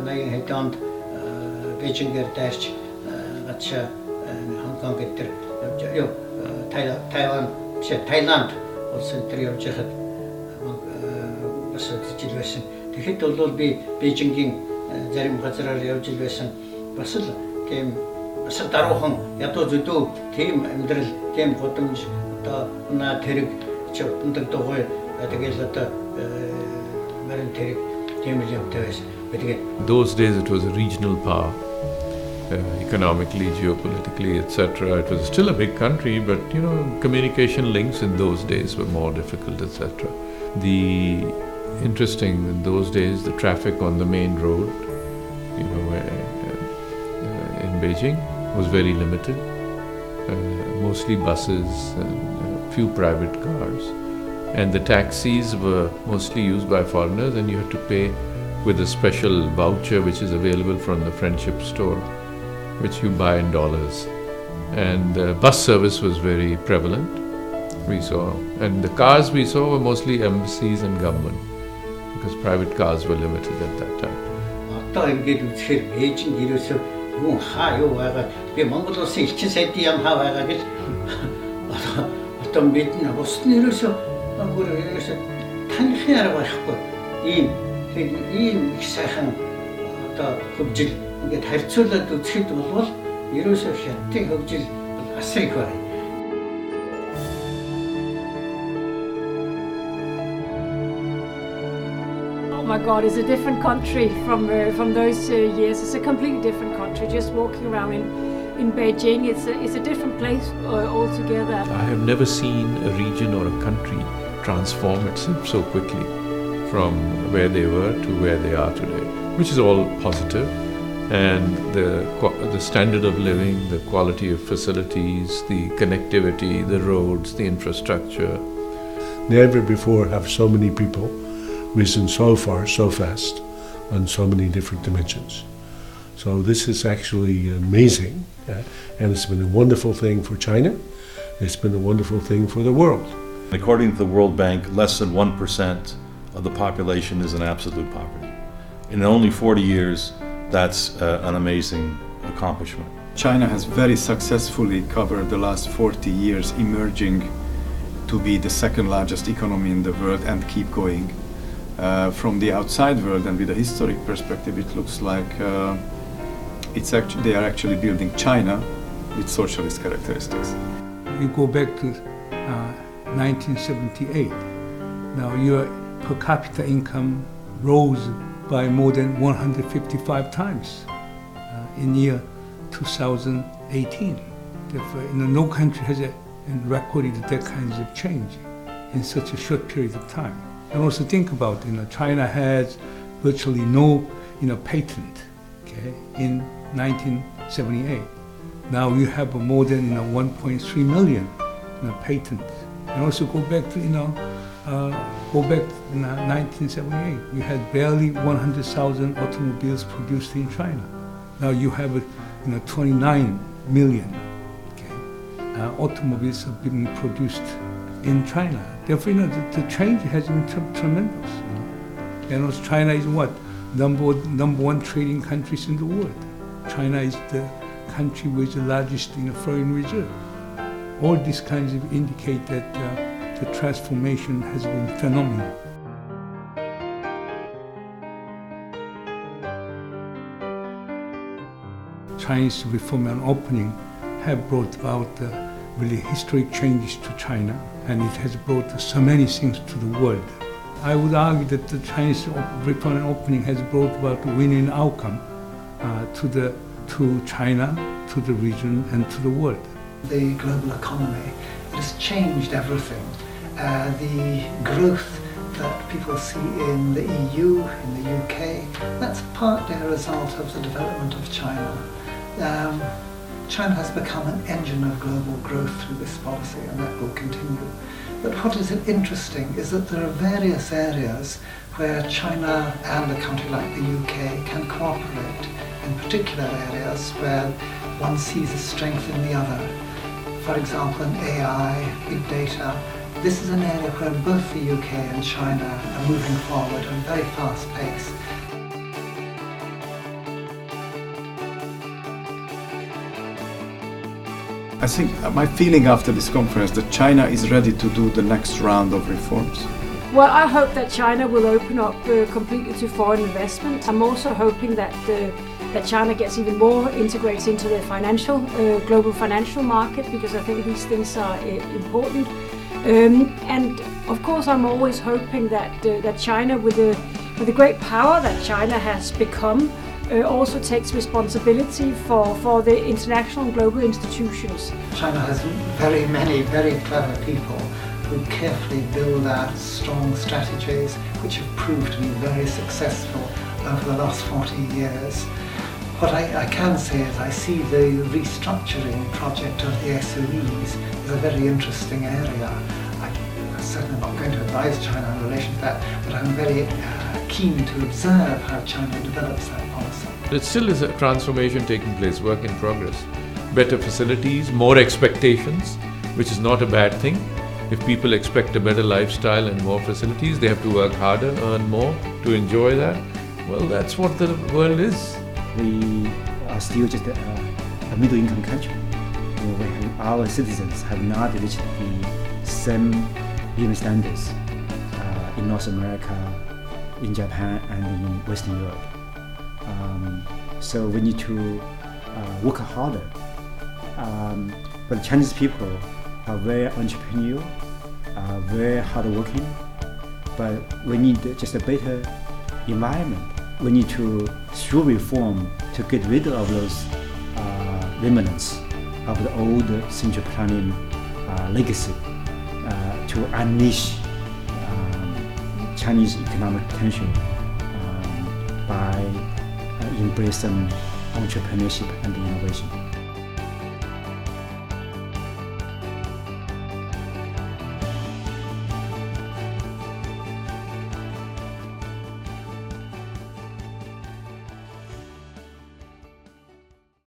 Mayın hedond Beijing'e ders açı Hong Kong getir yok Tayland olsun tırıyor çıkıp basıp cilvesin. Tehit olur bir Beijing'in zarim hazırlar yapılvesin basıl kem basıl tarohan yatozudu tem emdril tem kotumuz da buna terik çok bundak doğru atıgezata merin terik temiliyim tevez. Those days it was a regional power, economically, geopolitically, etc. It was still a big country, but communication links in those days were more difficult, etc. Interesting in those days, the traffic on the main road, in Beijing was very limited. Mostly buses and a few private cars, and the taxis were mostly used by foreigners, and you had to pay with a special voucher which is available from the Friendship store, which you buy in dollars. And bus service was very prevalent, we saw. And the cars we saw were mostly embassies and government, because private cars were limited at that time. 이 사상 흡질 이게 달출라도 치도 뭘 이로서 현대 흡질 아스리 거야. Oh my God, it's a different country from those years. It's a completely different country. Just walking around in Beijing, it's a different place altogether. I have never seen a region or a country transform itself so quickly from where they were to where they are today, which is all positive. And the standard of living, the quality of facilities, the connectivity, the roads, the infrastructure. Never before have so many people risen so far, so fast, on so many different dimensions. So this is actually amazing, and it's been a wonderful thing for China. It's been a wonderful thing for the world. According to the World Bank, less than 1% of the population is in absolute poverty. In only 40 years, that's an amazing accomplishment. China has very successfully covered the last 40 years, emerging to be the second largest economy in the world and keep going. From the outside world and with a historic perspective, it looks like they are actually building China with socialist characteristics. You go back to 1978. Now your per capita income rose by more than 155 times in year 2018. Therefore, no country has recorded that kind of change in such a short period of time. And also think about, China has virtually no, patent, okay, in 1978. Now you have more than 1.3 million patents. And also go back to 1978. We had barely 100,000 automobiles produced in China. Now you have 29 million automobiles are being produced in China. Therefore, the change has been tremendous. And also China is what? Number one trading countries in the world. China is the country with the largest foreign reserve. All these kinds of indicate that the transformation has been phenomenal. Chinese reform and opening have brought about really historic changes to China, and it has brought so many things to the world. I would argue that the Chinese reform and opening has brought about a win-win outcome to China, to the region, and to the world. The global economy has changed everything. The growth that people see in the EU, in the UK, that's partly a result of the development of China. China has become an engine of global growth through this policy, and that will continue. But what is interesting is that there are various areas where China and a country like the UK can cooperate, in particular areas where one sees a strength in the other. For example, in AI, big data. This is an area where both the UK and China are moving forward at a very fast pace. I think my feeling after this conference that China is ready to do the next round of reforms. Well, I hope that China will open up completely to foreign investment. I'm also hoping that China gets even more integrated into the global financial market, because I think these things are important. And of course, I'm always hoping that China, with the great power that China has become, also takes responsibility for the international and global institutions. China has very many very clever people who carefully build out strong strategies which have proved to be very successful over the last 40 years. What I can say is I see the restructuring project of the SOEs as a very interesting area. I'm certainly not going to advise China in relation to that, but I'm very keen to observe how China develops that policy. It still is a transformation taking place, work in progress. Better facilities, more expectations, which is not a bad thing. If people expect a better lifestyle and more facilities, they have to work harder, earn more to enjoy that. Well, that's what the world is. We are still just a middle-income country. Our citizens have not reached the same living standards in North America, in Japan, and in Western Europe. So we need to work harder. But Chinese people are very entrepreneurial, very hardworking, but we need just a better environment. We need to, through reform, to get rid of those remnants of the old central planning legacy, to unleash Chinese economic potential by embracing entrepreneurship and innovation.